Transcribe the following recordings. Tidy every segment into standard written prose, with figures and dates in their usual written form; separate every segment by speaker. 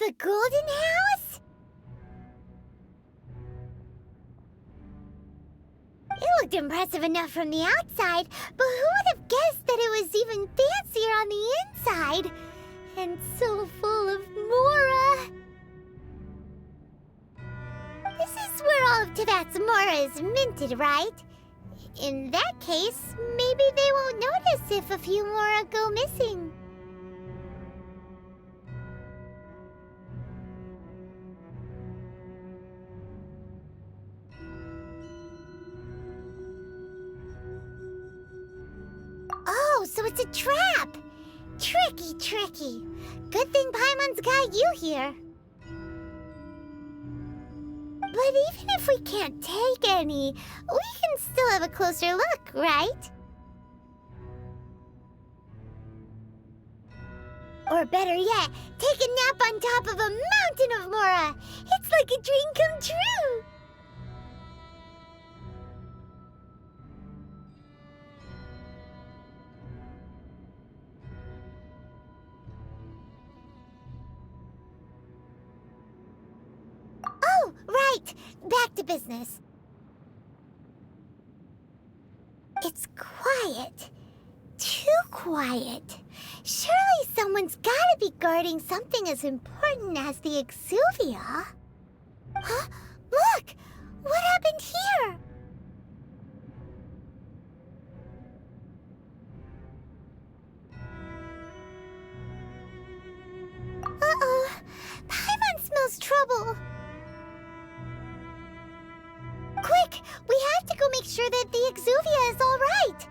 Speaker 1: the golden house? It looked impressive enough from the outside, but who would have guessed that it was even fancier on the inside? And so full of Mora. This is where all of Teyvat's Mora is minted, right? In that case, maybe they won't notice if a few Mora go missing. Oh, so it's a trap! Tricky, tricky. Good thing Paimon's got you here. But even if we can't take any, we can still have a closer look, right? Or better yet, take a nap on top of a mountain of Mora. It's like a dream come true. Oh, right. Back to business. It's quiet. Too quiet. Surely someone's gotta be guarding something as important as the Exuvia. Huh? Look! What happened here? Uh-oh. Paimon smells trouble. Quick! We have to go make sure that the Exuvia is all right.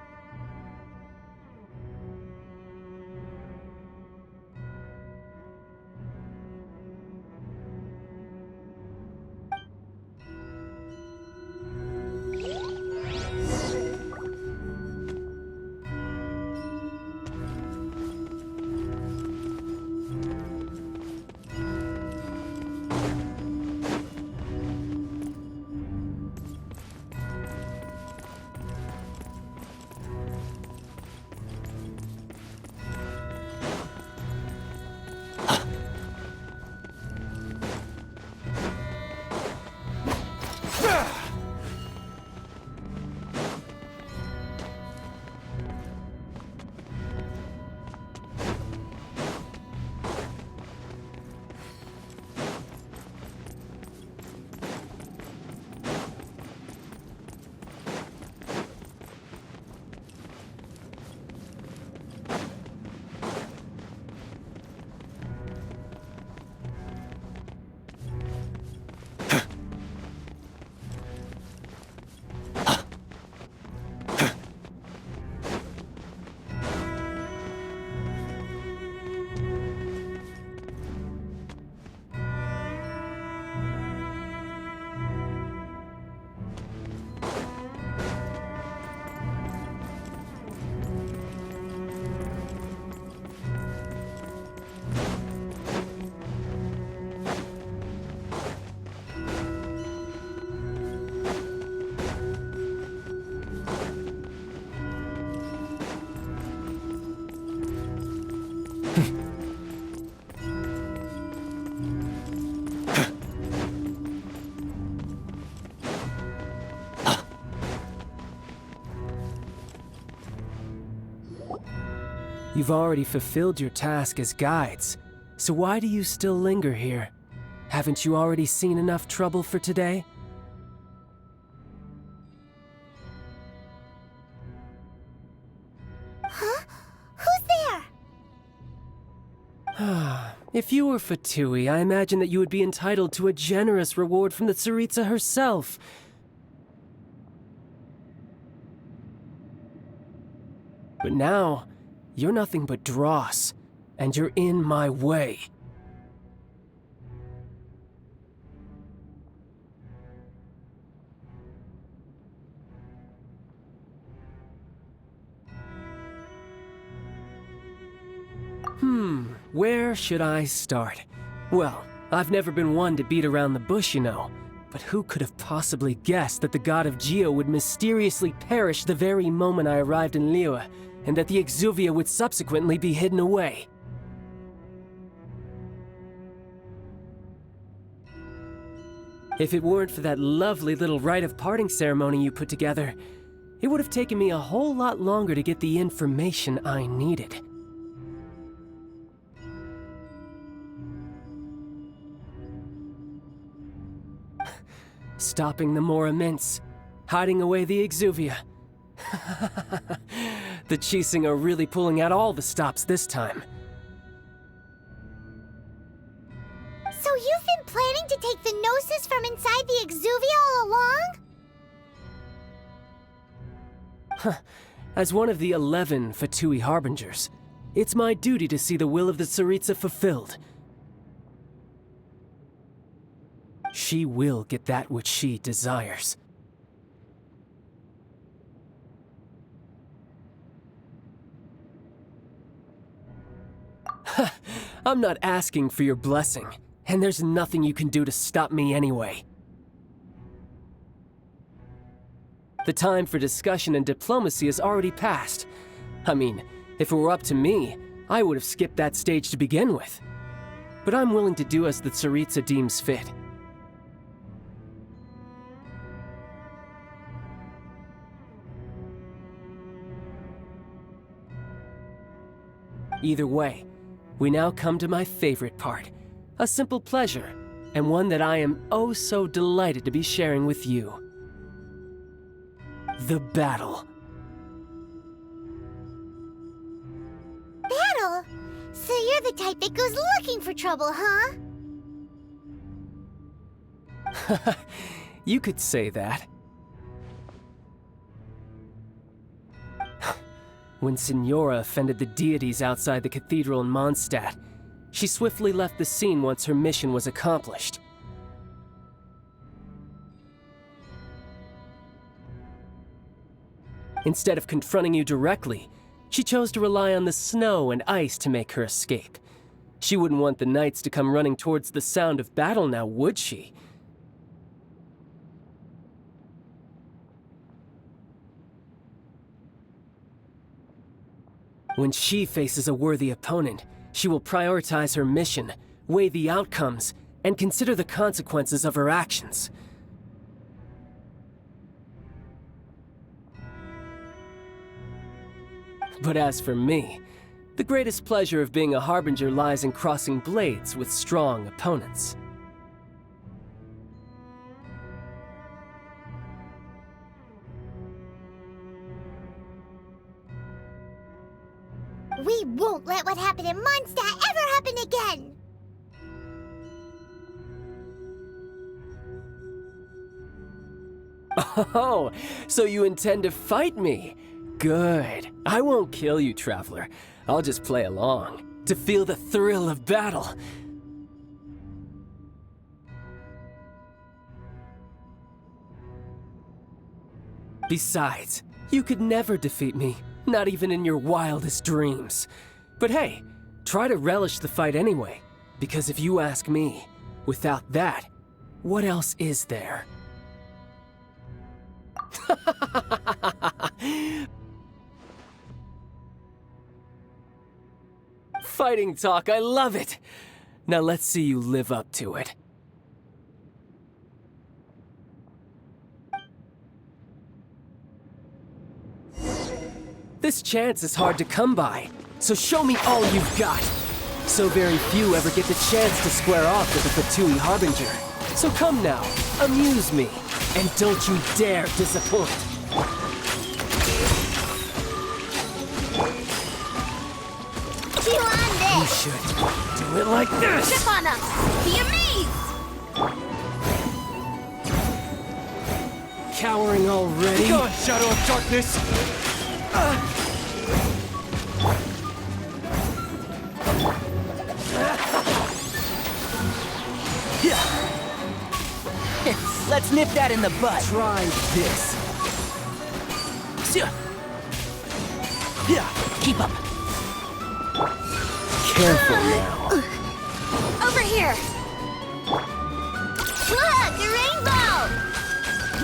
Speaker 2: You've already fulfilled your task as guides, so why do you still linger here? Haven't you already seen enough trouble for today?
Speaker 1: Huh? Who's there?
Speaker 2: If you were Fatui, I imagine that you would be entitled to a generous reward from the Tsaritsa herself. But now, you're nothing but dross, and you're in my way. Where should I start? Well, I've never been one to beat around the bush, you know. But who could have possibly guessed that the god of Geo would mysteriously perish the very moment I arrived in Liyue, and that the Exuvia would subsequently be hidden away? If it weren't for that lovely little rite of parting ceremony you put together, it would have taken me a whole lot longer to get the information I needed. Stopping the Mora Mints, hiding away the Exuvia. The Chising are really pulling out all the stops this time.
Speaker 1: So you've been planning to take the Gnosis from inside the Exuvia all along?
Speaker 2: As one of the 11 Fatui Harbingers, it's my duty to see the will of the Tsaritsa fulfilled. She will get that which she desires. I'm not asking for your blessing, and there's nothing you can do to stop me anyway. The time for discussion and diplomacy has already passed. I mean, if it were up to me, I would have skipped that stage to begin with. But I'm willing to do as the Tsaritsa deems fit. Either way, we now come to my favorite part. A simple pleasure, and one that I am oh so delighted to be sharing with you. The battle.
Speaker 1: Battle? So you're the type that goes looking for trouble, huh?
Speaker 2: You could say that. When Signora offended the deities outside the cathedral in Mondstadt, she swiftly left the scene once her mission was accomplished. Instead of confronting you directly, she chose to rely on the snow and ice to make her escape. She wouldn't want the knights to come running towards the sound of battle now, would she? When she faces a worthy opponent, she will prioritize her mission, weigh the outcomes, and consider the consequences of her actions. But as for me, the greatest pleasure of being a Harbinger lies in crossing blades with strong opponents.
Speaker 1: We won't let what happened in Mondstadt ever happen again!
Speaker 2: Oh, so you intend to fight me? Good. I won't kill you, Traveler. I'll just play along, to feel the thrill of battle. Besides, you could never defeat me. Not even in your wildest dreams. But hey, try to relish the fight anyway, because if you ask me, without that, what else is there? Fighting talk, I love it! Now let's see you live up to it. This chance is hard to come by, so show me all you've got. So very few ever get the chance to square off with a Fatui Harbinger. So come now, amuse me, and don't you dare disappoint.
Speaker 1: Chew on
Speaker 2: You
Speaker 1: this!
Speaker 2: should do it like this!
Speaker 1: Step on them! Be amazed!
Speaker 2: Cowering already?
Speaker 3: Go on, Shadow of Darkness!
Speaker 4: Let's nip that in the bud.
Speaker 2: Try this.
Speaker 4: Keep up.
Speaker 2: Careful now.
Speaker 1: Over here! Look! A rainbow!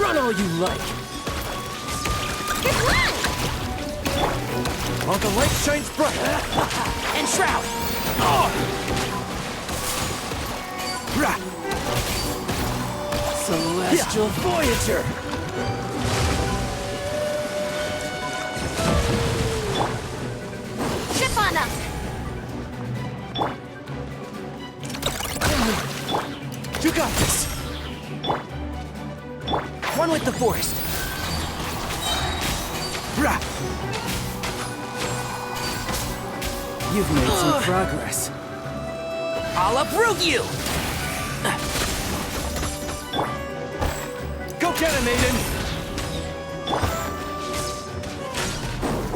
Speaker 2: Run all you like.
Speaker 1: Good luck!
Speaker 3: While the light shines bright!
Speaker 4: And Shroud.
Speaker 3: So
Speaker 2: Celestial Voyager!
Speaker 1: Chip on him!
Speaker 3: You got this!
Speaker 4: One with the forest.
Speaker 3: Rah!
Speaker 2: You've made some progress.
Speaker 4: I'll uproot you!
Speaker 3: Go get him, Aiden!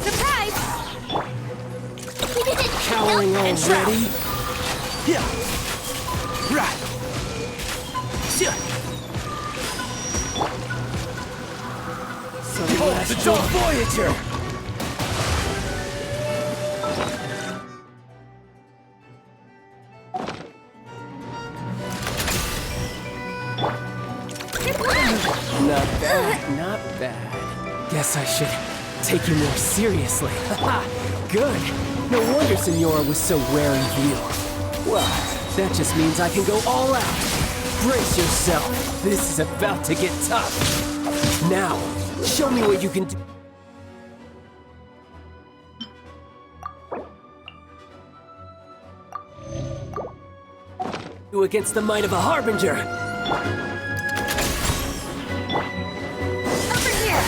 Speaker 1: Surprise! He didn't
Speaker 2: Cowering
Speaker 4: And Shroud.
Speaker 2: already?
Speaker 3: Yeah! Rah! Oh, the
Speaker 2: Celestial
Speaker 3: dog!
Speaker 2: Voyager! Not bad, not bad. Guess I should take you more seriously. Haha, good. No wonder Senora was so wary of you. Well, that just means I can go all out. Brace yourself. This is about to get tough. Now, show me what you can do against the might of a Harbinger.
Speaker 1: over here!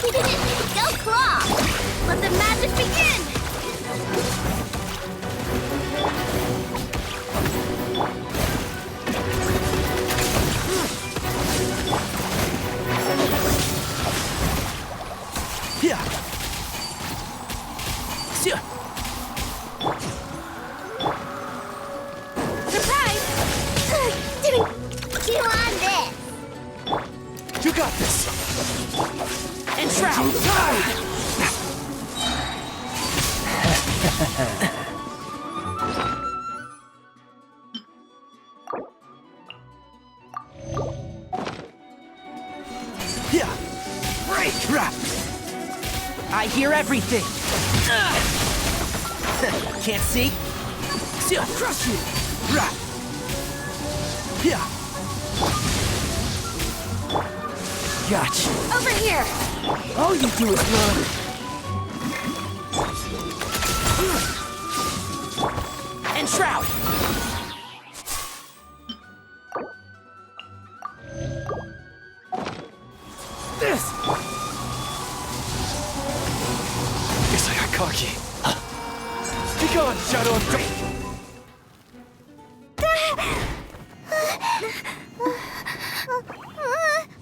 Speaker 1: He didn't go claw! Let the magic begin!
Speaker 3: Yeah!
Speaker 1: Surprise! Chew on this!
Speaker 3: You got this!
Speaker 4: And Shroud!
Speaker 3: Yeah! Break! Rah!
Speaker 4: I hear everything! Can't see?
Speaker 3: Crush you! Rah! Yeah!
Speaker 2: Gotcha.
Speaker 1: Over here!
Speaker 2: All you do is run.
Speaker 4: And Shroud!
Speaker 2: This!
Speaker 3: Guess I got cocky. Be gone, Shadow of Fate!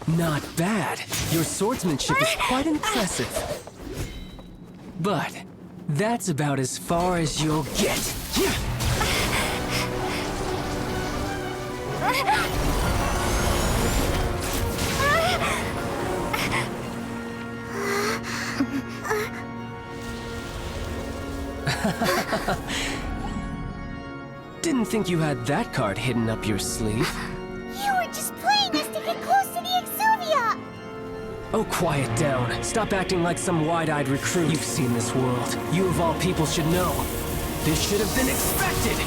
Speaker 2: Not bad. Your swordsmanship is quite impressive. But that's about as far as you'll get. Didn't think you had that card hidden up your sleeve.
Speaker 1: You were just playing us to get close to the Exuvia!
Speaker 2: Oh, quiet down. Stop acting like some wide-eyed recruit. You've seen this world. You of all people should know. This should have been expected!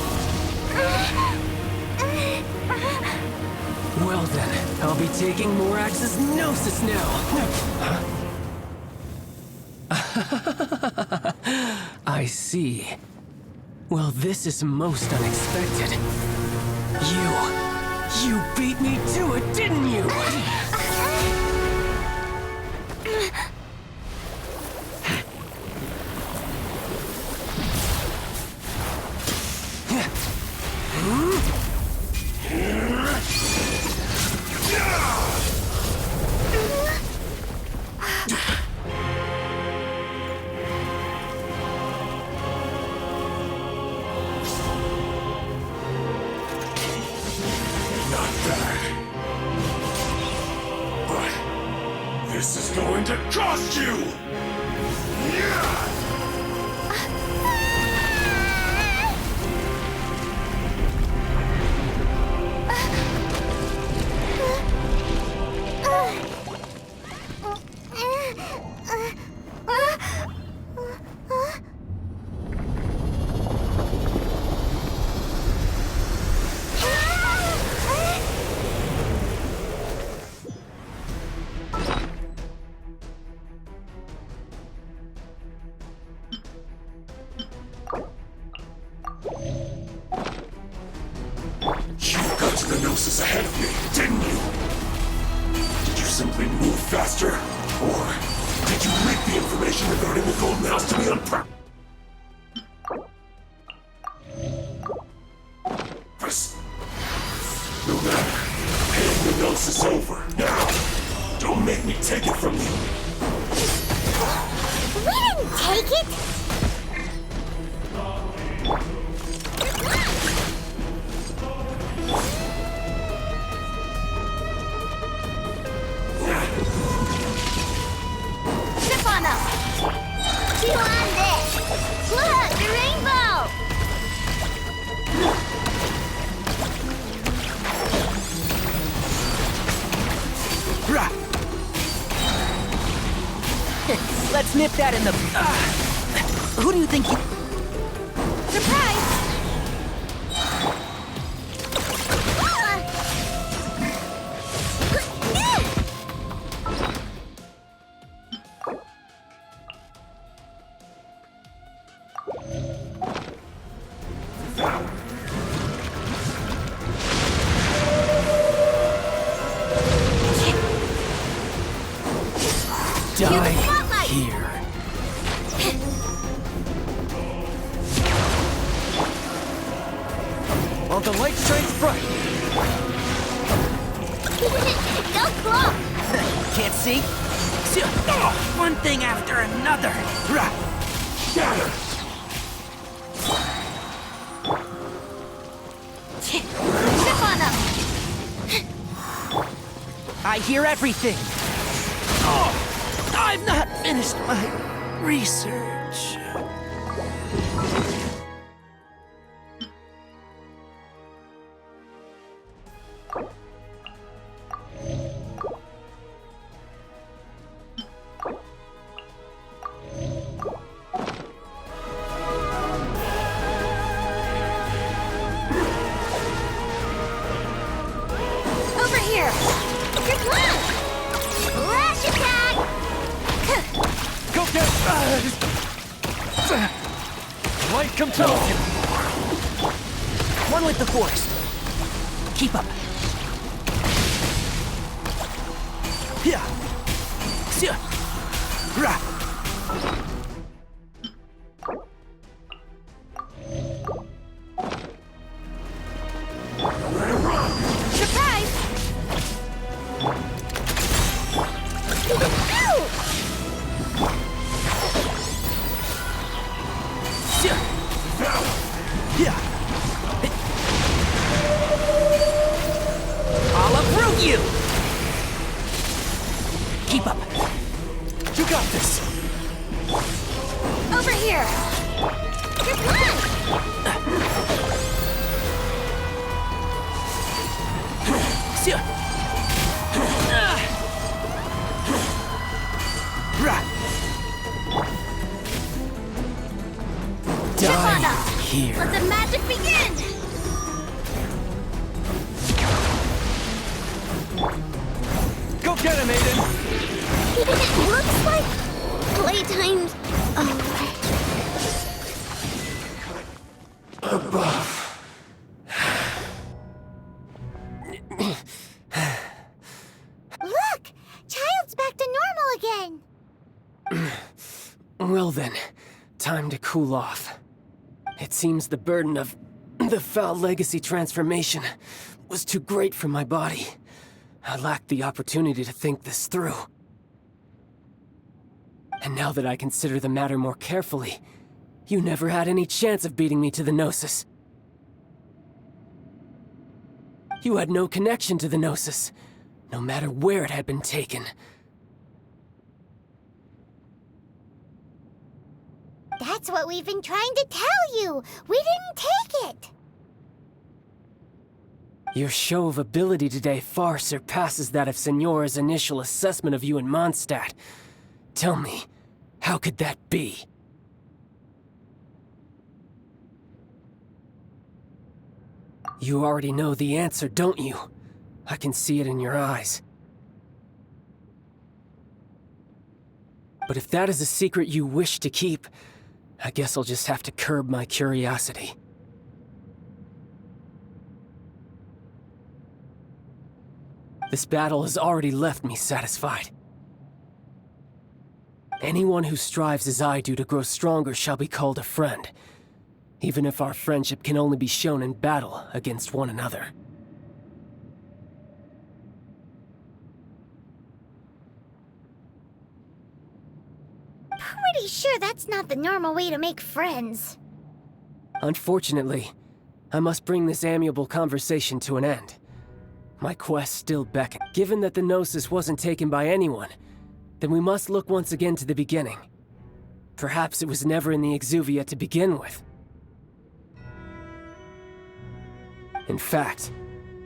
Speaker 2: Well then, I'll be taking Morax's Gnosis now! I see. Well, this is most unexpected. You beat me to it, didn't you?
Speaker 5: Not bad. But this is going to cost you! Yeah! to the Gnosis ahead of me, didn't you? Did you simply move faster? Or did you leak the information regarding the Golden House to me on purpose? No matter. Hand the Gnosis over, now! Don't make me take it from you!
Speaker 1: We didn't take it! Step on up! Chew on this! Look, the rainbow!
Speaker 4: Rah. Let's nip that in the... Who do you think you...
Speaker 1: Surprise!
Speaker 2: Die here.
Speaker 3: While the light shines bright,
Speaker 1: No claw!
Speaker 4: Can't see? One thing after another. Rah.
Speaker 5: Shatter!
Speaker 1: Step on up!
Speaker 4: I hear everything. Oh, I've not finished my research.
Speaker 1: Over here! Good luck! Flash attack!
Speaker 3: go get light come tell you.
Speaker 4: One with the force. Keep up. Yeah. Rah.
Speaker 1: Surprise!
Speaker 4: Yeah. I'll uproot you. Keep up.
Speaker 3: You got this.
Speaker 1: Over here! Good luck!
Speaker 4: Rah.
Speaker 2: Die here.
Speaker 1: Let the magic begin!
Speaker 3: Go get him, Aiden.
Speaker 1: It looks like playtime's over.
Speaker 5: Above.
Speaker 1: Look! Child's back to normal again!
Speaker 2: Well then, time to cool off. It seems the burden of the foul legacy transformation was too great for my body. I lacked the opportunity to think this through. And now that I consider the matter more carefully, you never had any chance of beating me to the Gnosis. You had no connection to the Gnosis, no matter where it had been taken.
Speaker 1: That's what we've been trying to tell you! We didn't take it!
Speaker 2: Your show of ability today far surpasses that of Signora's initial assessment of you in Mondstadt. Tell me, how could that be? You already know the answer, don't you? I can see it in your eyes. But if that is a secret you wish to keep, I guess I'll just have to curb my curiosity. This battle has already left me satisfied. Anyone who strives as I do to grow stronger shall be called a friend, even if our friendship can only be shown in battle against one another.
Speaker 1: Pretty sure that's not the normal way to make friends.
Speaker 2: Unfortunately, I must bring this amiable conversation to an end. My quest still beckons. Given that the Gnosis wasn't taken by anyone, then we must look once again to the beginning. Perhaps it was never in the Exuvia to begin with. In fact,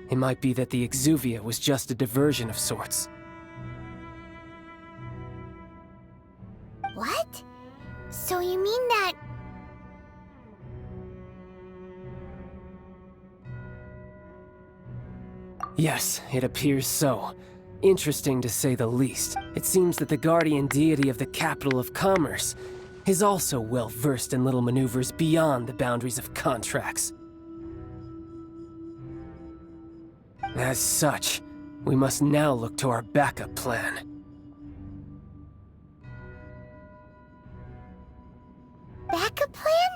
Speaker 2: it might be that the Exuvia was just a diversion of sorts.
Speaker 1: What? So you mean that...
Speaker 2: Yes, it appears so. Interesting to say the least. It seems that the guardian deity of the capital of commerce is also well versed in little maneuvers beyond the boundaries of contracts. As such, we must now look to our backup plan.
Speaker 1: backup plan?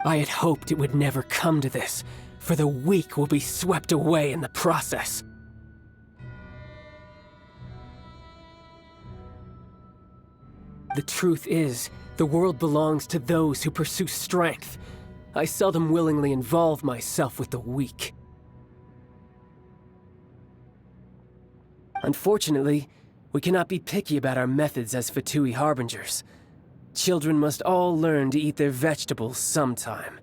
Speaker 2: I had hoped it would never come to this, for the weak will be swept away in the process. The truth is, the world belongs to those who pursue strength. I seldom willingly involve myself with the weak. Unfortunately, we cannot be picky about our methods as Fatui Harbingers. Children must all learn to eat their vegetables sometime.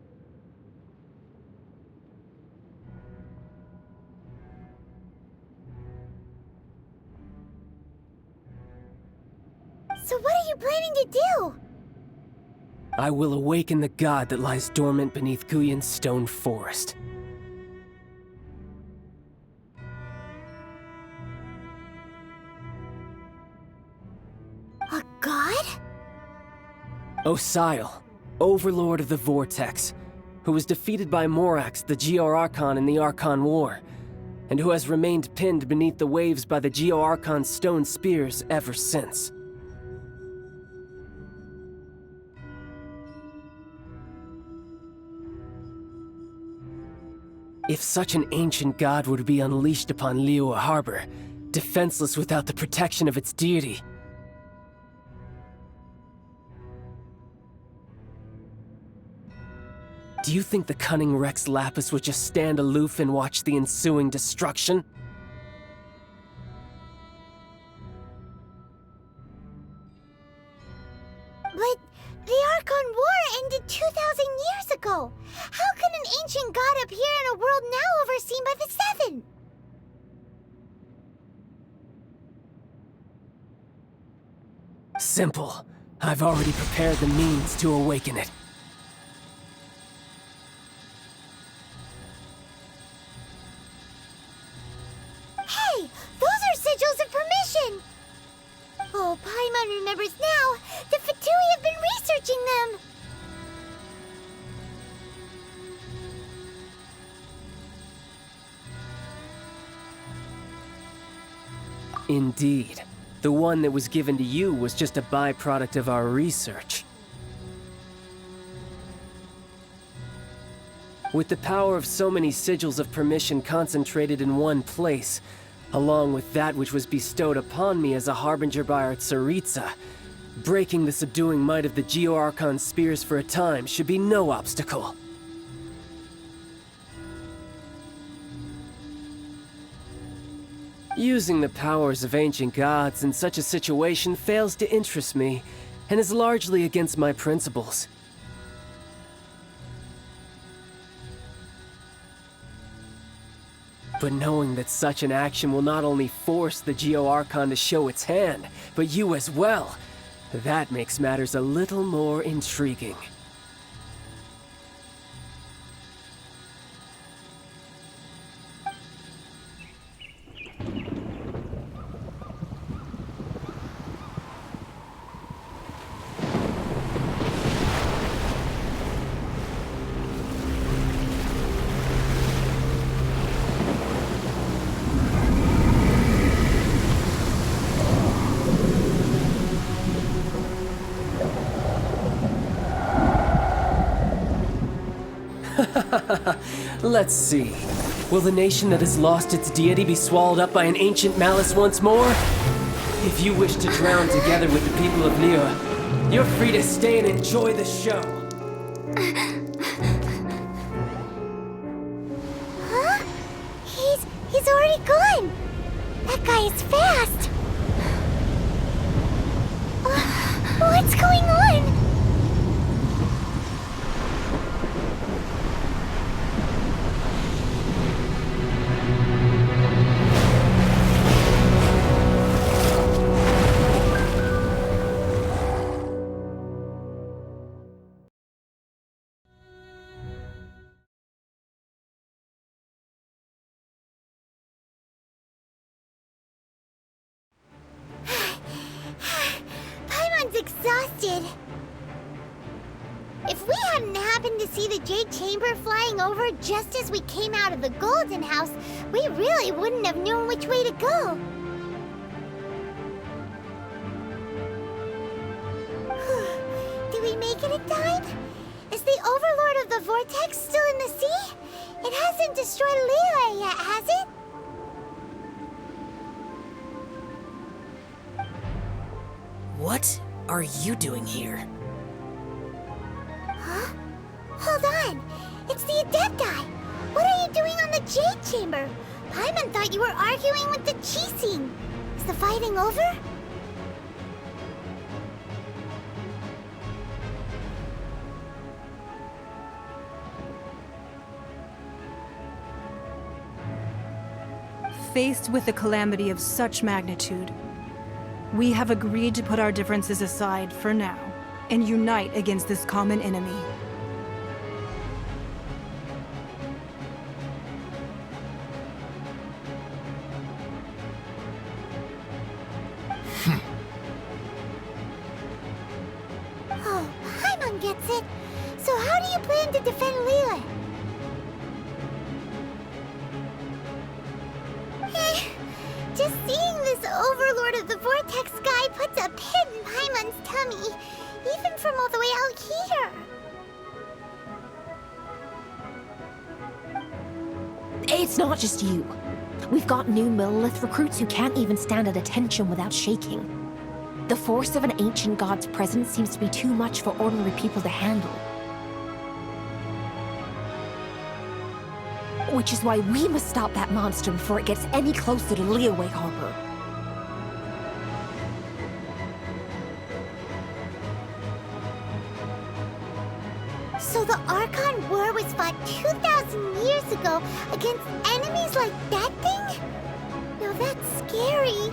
Speaker 1: So what are you planning to do?
Speaker 2: I will awaken the god that lies dormant beneath Guyon's stone forest.
Speaker 1: A god?
Speaker 2: Osile, overlord of the Vortex, who was defeated by Morax, the Geo-Archon in the Archon War, and who has remained pinned beneath the waves by the Geo-Archon's stone spears ever since. If such an ancient god were to be unleashed upon Liyue Harbor, defenseless without the protection of its deity, do you think the cunning Rex Lapis would just stand aloof and watch the ensuing destruction?
Speaker 1: But the Archon War ended 2,000 years ago. How can an ancient god appear in a world now overseen by the Seven?
Speaker 2: Simple. I've already prepared the means to awaken it.
Speaker 1: Hey, those are sigils of permission! Oh, Paimon remembers now. The Fatui have been researching them.
Speaker 2: Indeed. The one that was given to you was just a byproduct of our research. With the power of so many sigils of permission concentrated in one place, along with that which was bestowed upon me as a harbinger by our Tsaritsa, breaking the subduing might of the Geo-Archon spears for a time should be no obstacle. Using the powers of ancient gods in such a situation fails to interest me, and is largely against my principles. But knowing that such an action will not only force the Geo-Archon to show its hand, but you as well, that makes matters a little more intriguing. Let's see. Will the nation that has lost its deity be swallowed up by an ancient malice once more? If you wish to drown together with the people of Liyue, you're free to stay and enjoy the show.
Speaker 1: Huh? He's already gone. That guy is fast. What's going on? Paimon's exhausted. If we hadn't happened to see the Jade Chamber flying over just as we came out of the Golden House, we really wouldn't have known which way to go. Did we make it in time? Is the Overlord of the Vortex still in the sea? It hasn't destroyed Liyue yet, has it?
Speaker 4: What are you doing here?
Speaker 1: Huh? Hold on. It's the Adepti. What are you doing on the Jade Chamber? Paimon thought you were arguing with the Chising. Is the fighting over?
Speaker 6: Faced with a calamity of such magnitude, we have agreed to put our differences aside for now and unite against this common enemy.
Speaker 1: Oh, Paimon gets it. So how do you plan to defend Liyue? Just seeing this Overlord of the Vortex guy puts a pit in Paimon's tummy, even from all the way out here.
Speaker 7: It's not just you. We've got new Millelith recruits who can't even stand at attention without shaking. The force of an ancient god's presence seems to be too much for ordinary people to handle. Which is why we must stop that monster before it gets any closer to Liyue Harbor.
Speaker 1: So the Archon War was fought 2,000 years ago against enemies like that thing? Now that's scary.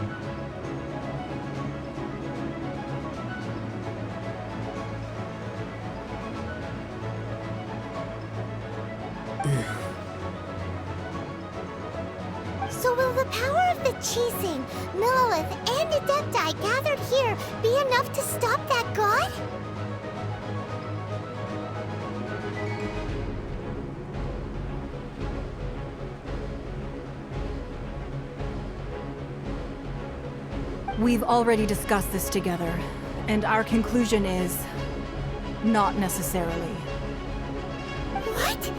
Speaker 1: So will the power of the Chising, Millelith, and Adepti gathered here be enough to stop that god?
Speaker 6: We've already discussed this together, and our conclusion is not necessarily.
Speaker 1: What?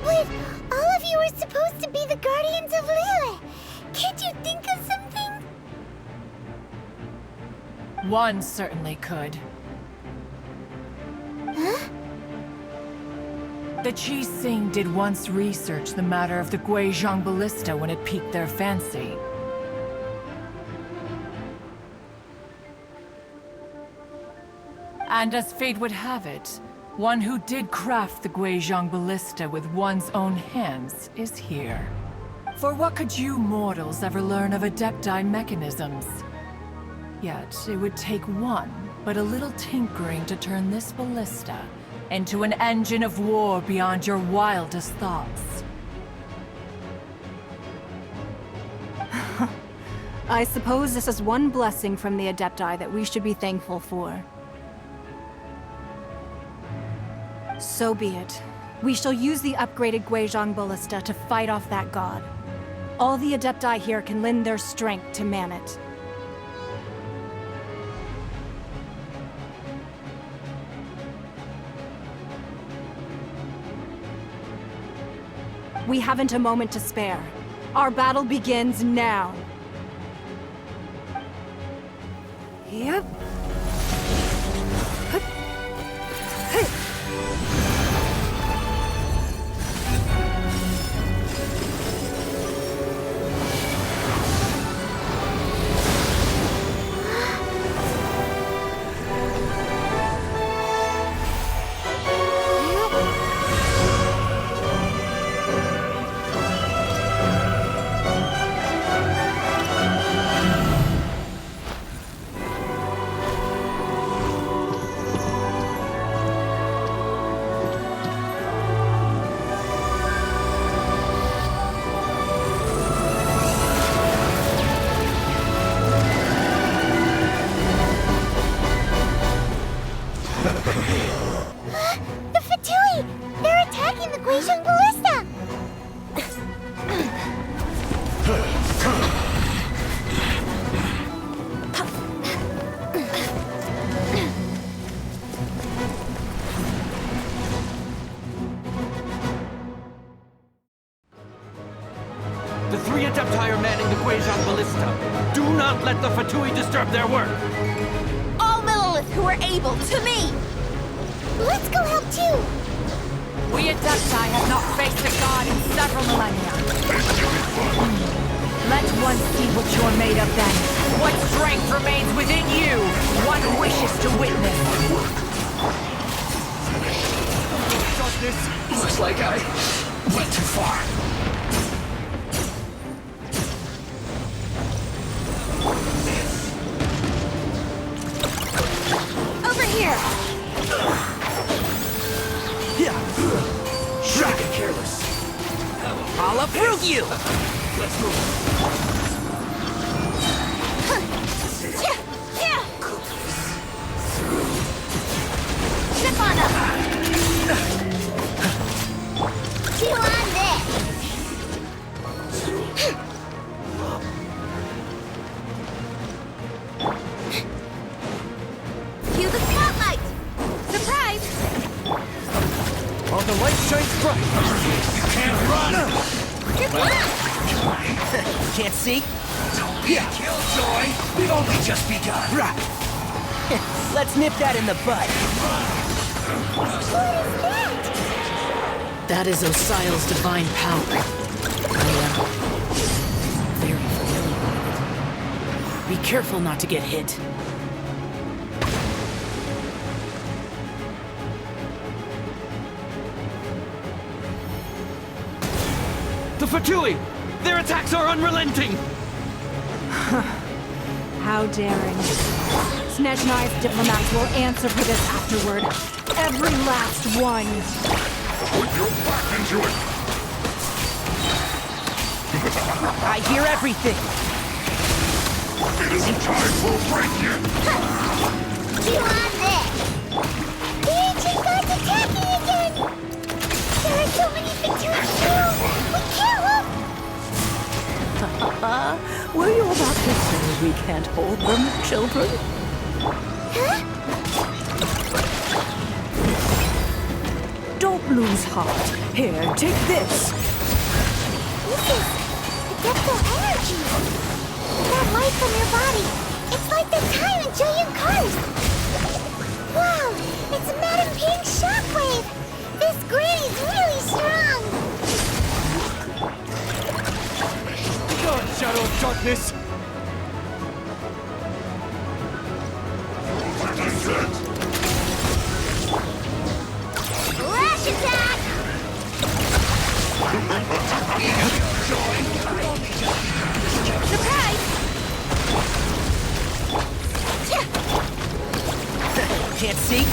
Speaker 1: But all of you are supposed to be the guardians of Liyue. Can't you think of something?
Speaker 8: One certainly could.
Speaker 1: Huh?
Speaker 8: The Chising did once research the matter of the Guizhong Ballista when it piqued their fancy. And as fate would have it, one who did craft the Guizhong Ballista with one's own hands is here. For what could you mortals ever learn of Adepti mechanisms? Yet, it would take one, but a little tinkering to turn this ballista into an engine of war beyond your wildest thoughts.
Speaker 6: I suppose this is one blessing from the Adepti that we should be thankful for. So be it. We shall use the upgraded Guizhong Ballista to fight off that god. All the Adepti here can lend their strength to man it. We haven't a moment to spare. Our battle begins now. Yep.
Speaker 1: The Fatui! They're attacking the Guizhong Ballista!
Speaker 3: The 3 Adepti are manning the Guizhong Ballista. Do not let the Fatui disturb their work.
Speaker 7: All Millilith who are able, to me!
Speaker 1: Let's go help too!
Speaker 8: We Adepti have not faced a god in several millennia. Let one see what you're made of then. What strength remains within you, one wishes to witness.
Speaker 5: Darkness, looks like I went too far.
Speaker 1: Over here!
Speaker 5: Shock and careless.
Speaker 4: I'll approve you!
Speaker 5: Let's move.
Speaker 1: Step on up! Chew on this! Cue the spotlight! Surprise!
Speaker 3: While the light shines bright.
Speaker 5: You can't run!
Speaker 1: Good luck!
Speaker 4: Can't see?
Speaker 5: Don't be a killjoy! We've only just begun!
Speaker 4: Let's nip that in the bud.
Speaker 1: What is that?
Speaker 9: That is Osial's divine power. I am very familiar with it. Be careful not to get hit.
Speaker 3: The Fatui! Their attacks are unrelenting!
Speaker 6: How daring. Snezhnai's diplomats will answer for this afterward. Every last one.
Speaker 5: Put your back into it!
Speaker 4: I hear everything.
Speaker 5: It isn't time for a break yet!
Speaker 1: Chew on this! The ancient god's attacking again! There are so many Fatui too! We can't look!
Speaker 9: Were you about to say we can't hold them, children?
Speaker 1: Huh?
Speaker 9: Don't lose heart. Here, take this.
Speaker 1: This is Adeptal energy! That light from your body, it's like the time in Julian Karst! Wow! It's Madame Ping's shockwave! This granny's really strong!
Speaker 3: God, Shadow of Darkness!
Speaker 1: Lash attack! Surprise!
Speaker 4: Can't see?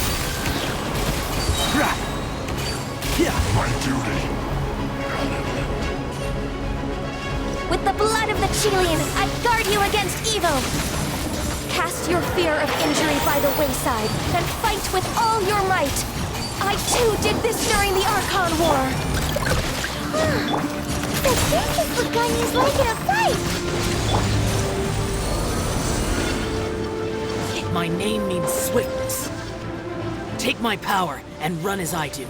Speaker 5: My duty.
Speaker 7: With the blood of the Chilean, I guard you against evil! Cast your fear of injury by the wayside, and fight with all your might! I too did this during the Archon War!
Speaker 1: The Genghis Lagani's like in a fight!
Speaker 9: My name means swiftness. Take my power and run as I do.